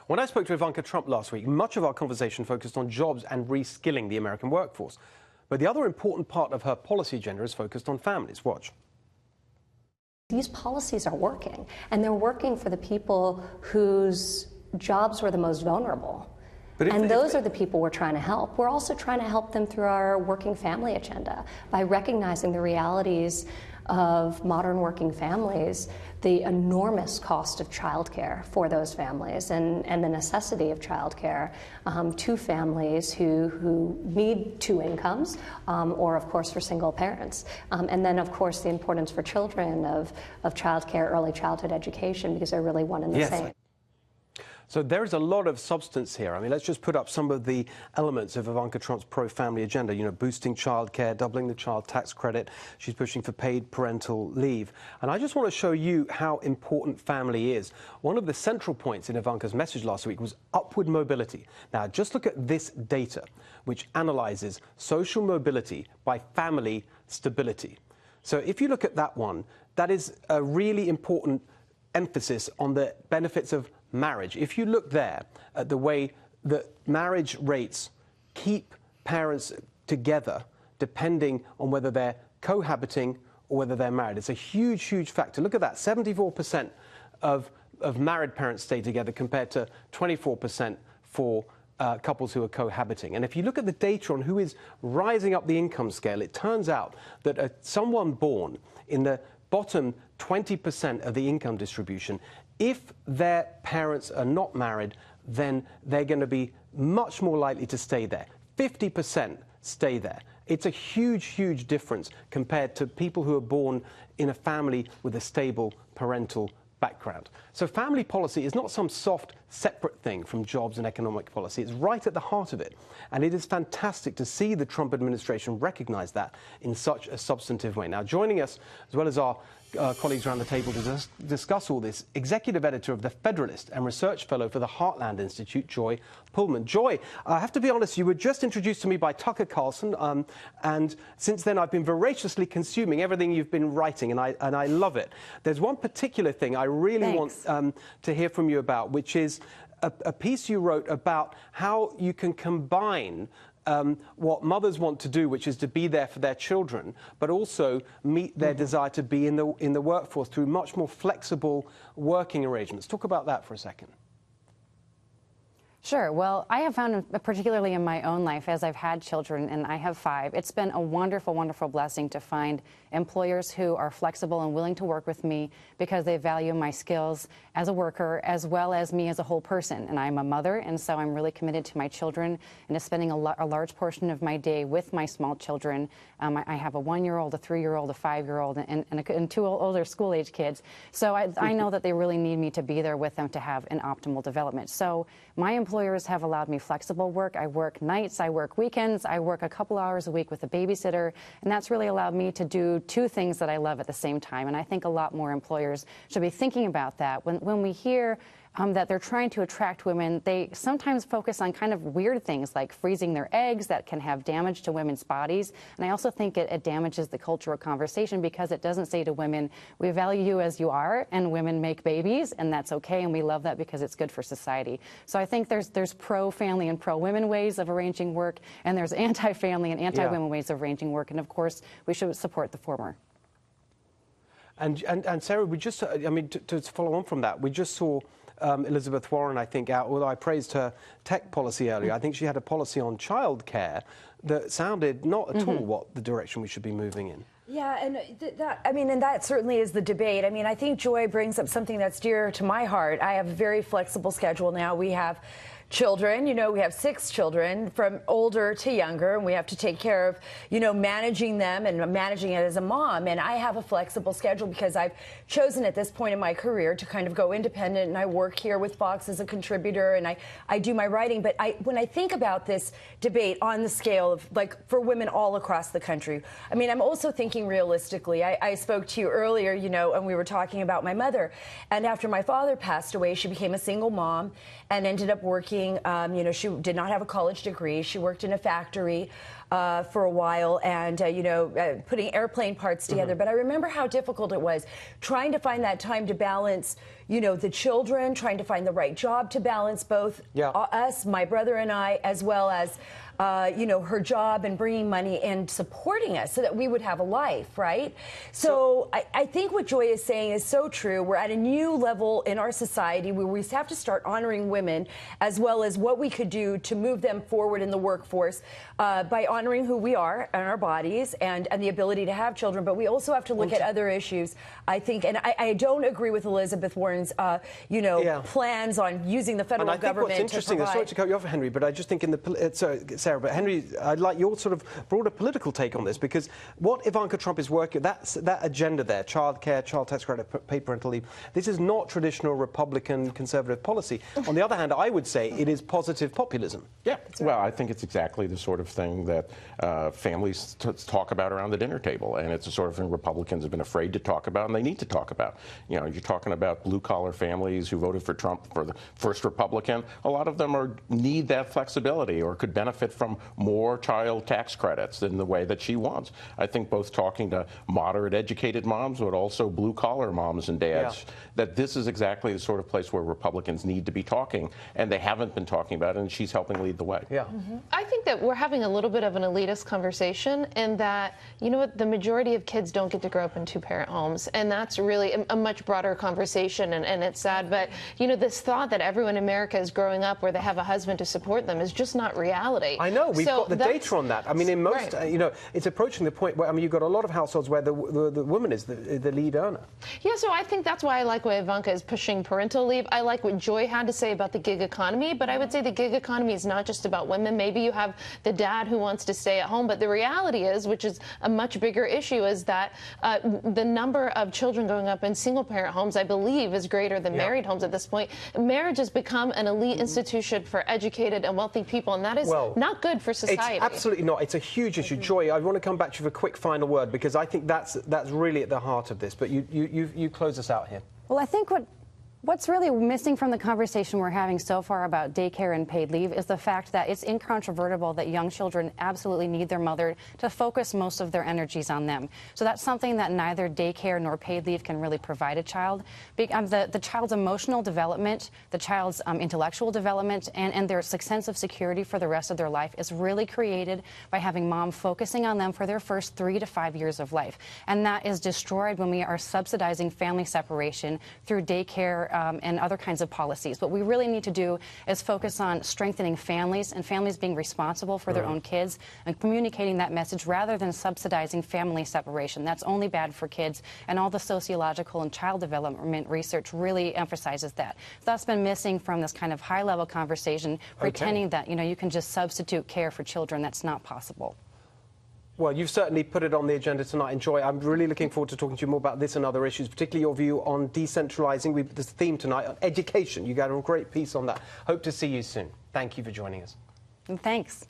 When I spoke to Ivanka Trump last week, much of our conversation focused on jobs and reskilling the American workforce. But the other important part of her policy agenda is focused on families. Watch. These policies are working, and they're working for the people whose jobs were the most vulnerable. And those are the people we're trying to help. We're also trying to help them through our working family agenda by recognizing the realities of modern working families, the enormous cost of childcare for those families, and the necessity of childcare to families who need two incomes, or of course for single parents. And then of course the importance for children of childcare, early childhood education, because they're really one and the same. So there is a lot of substance here. I mean, let's just put up some of the elements of Ivanka Trump's pro-family agenda. You know, boosting childcare, doubling the child tax credit. She's pushing for paid parental leave. And I just want to show you how important family is. One of the central points in Ivanka's message last week was upward mobility. Now, just look at this data, which analyzes social mobility by family stability. So if you look at that one, that is a really important emphasis on the benefits of marriage. If you look there at the way that marriage rates keep parents together, depending on whether they're cohabiting or whether they're married, it's a huge, huge factor. Look at that, 74% of married parents stay together compared to 24% for couples who are cohabiting. And if you look at the data on who is rising up the income scale, it turns out that someone born in the bottom 20% of the income distribution, if their parents are not married, then they're going to be much more likely to stay there. 50% stay there. It's a huge, huge difference compared to people who are born in a family with a stable parental background. So family policy is not some soft, separate thing from jobs and economic policy. It's right at the heart of it. And it is fantastic to see the Trump administration recognize that in such a substantive way. Now, joining us, as well as our colleagues around the table to discuss all this, executive editor of the Federalist and research fellow for the Heartland Institute, Joy Pullman. Joy, I have to be honest, you were just introduced to me by Tucker Carlson, and since then I've been voraciously consuming everything you've been writing, and I love it. There's one particular thing I really want to hear from you about, which is a piece you wrote about how you can combine what mothers want to do, which is to be there for their children, but also meet their desire to be in the workforce through much more flexible working arrangements. Talk about that for a second. Sure. Well, I have found, particularly in my own life, as I've had children, and I have 5, it's been a wonderful, wonderful blessing to find employers who are flexible and willing to work with me because they value my skills as a worker as well as me as a whole person. And I'm a mother, and so I'm really committed to my children and to spending a large portion of my day with my small children. I have a 1-year-old, a 3-year-old, a 5-year-old, and 2 older school-age kids. So I know that they really need me to be there with them to have an optimal development. So my employers have allowed me flexible work. I work nights, I work weekends, I work a couple hours a week with a babysitter, and that's really allowed me to do 2 things that I love at the same time. And I think a lot more employers should be thinking about that. When we hear that they're trying to attract women, they sometimes focus on kind of weird things like freezing their eggs that can have damage to women's bodies. And I also think it damages the cultural conversation because it doesn't say to women, we value you as you are, and women make babies, and that's okay, and we love that because it's good for society. So I think there's pro-family and pro-women ways of arranging work, and there's anti-family and anti-women ways of arranging work, and of course, we should support the former. And Sarah, we just, I mean, to follow on from that, we just saw Elizabeth Warren, I think, out, although I praised her tech policy earlier, I think she had a policy on childcare that sounded not at all what the direction we should be moving in. Yeah, and that certainly is the debate. I mean, I think Joy brings up something that's dear to my heart. I have a very flexible schedule now. We have children, you know, we have 6 children from older to younger, and we have to take care of, you know, managing them and managing it as a mom. And I have a flexible schedule because I've chosen at this point in my career to kind of go independent, and I work here with Fox as a contributor, and I do my writing. But when I think about this debate on the scale of, like, for women all across the country, I mean, I'm also thinking realistically. I spoke to you earlier, you know, and we were talking about my mother. And after my father passed away, she became a single mom and ended up working. You know, she did not have a college degree. She worked in a factory. for a while, and putting airplane parts together. But I remember how difficult it was trying to find that time to balance, the children, trying to find the right job to balance both us, my brother and I, as well as her job and bringing money and supporting us so that we would have a life, right? So I think what Joy is saying is so true. We're at a new level in our society where we have to start honoring women, as well as what we could do to move them forward in the workforce by honoring who we are and our bodies and the ability to have children. But we also have to look at other issues, I think. And I don't agree with Elizabeth Warren's, plans on using the federal government to provide. What's interesting, sorry to cut you off, Henry, but I just think Sarah, but Henry, I'd like your sort of broader political take on this, because what Ivanka Trump is working, that agenda there, childcare, child tax credit, paid parental leave, this is not traditional Republican conservative policy. On the other hand, I would say it is positive populism. Yeah, well, I think it's exactly the sort of thing that families talk about around the dinner table, and it's the sort of thing Republicans have been afraid to talk about, and they need to talk about. You're talking about blue-collar families who voted for Trump for the first Republican. A lot of them need that flexibility or could benefit from more child tax credits in the way that she wants. I think both talking to moderate educated moms, but also blue-collar moms and dads, that this is exactly the sort of place where Republicans need to be talking, and they haven't been talking about it, and she's helping lead the way. Yeah. I think that we're having a little bit of an elitist conversation in that, the majority of kids don't get to grow up in two-parent homes, and that's really a much broader conversation, and it's sad, but, this thought that everyone in America is growing up where they have a husband to support them is just not reality. I know, we've got the data on that. I mean, in most, it's approaching the point where, you've got a lot of households where the woman is the lead earner. Yeah, so I think that's why I like why Ivanka is pushing parental leave. I like what Joy had to say about the gig economy, but I would say the gig economy is not just about women. Maybe you have the dad who wants to stay at home, but the reality is, which is a much bigger issue, is that the number of children growing up in single-parent homes, I believe, is greater than married homes at this point. Marriage has become an elite institution for educated and wealthy people, and that is not good for society. It's absolutely not. It's a huge issue. Joy, I want to come back to you for a quick final word, because I think that's really at the heart of this. But you close us out here. Well, I think what's really missing from the conversation we're having so far about daycare and paid leave is the fact that it's incontrovertible that young children absolutely need their mother to focus most of their energies on them. So that's something that neither daycare nor paid leave can really provide a child. The child's emotional development, the child's intellectual development, and their sense of security for the rest of their life is really created by having mom focusing on them for their first 3 to 5 years of life. And that is destroyed when we are subsidizing family separation through daycare and other kinds of policies. What we really need to do is focus on strengthening families and families being responsible for their own kids and communicating that message rather than subsidizing family separation. That's only bad for kids, and all the sociological and child development research really emphasizes that. That's been missing from this kind of high-level conversation, pretending that, you can just substitute care for children. That's not possible. Well, you've certainly put it on the agenda tonight, and Joy, I'm really looking forward to talking to you more about this and other issues, particularly your view on decentralising. This theme tonight on education. You got a great piece on that. Hope to see you soon. Thank you for joining us. And thanks.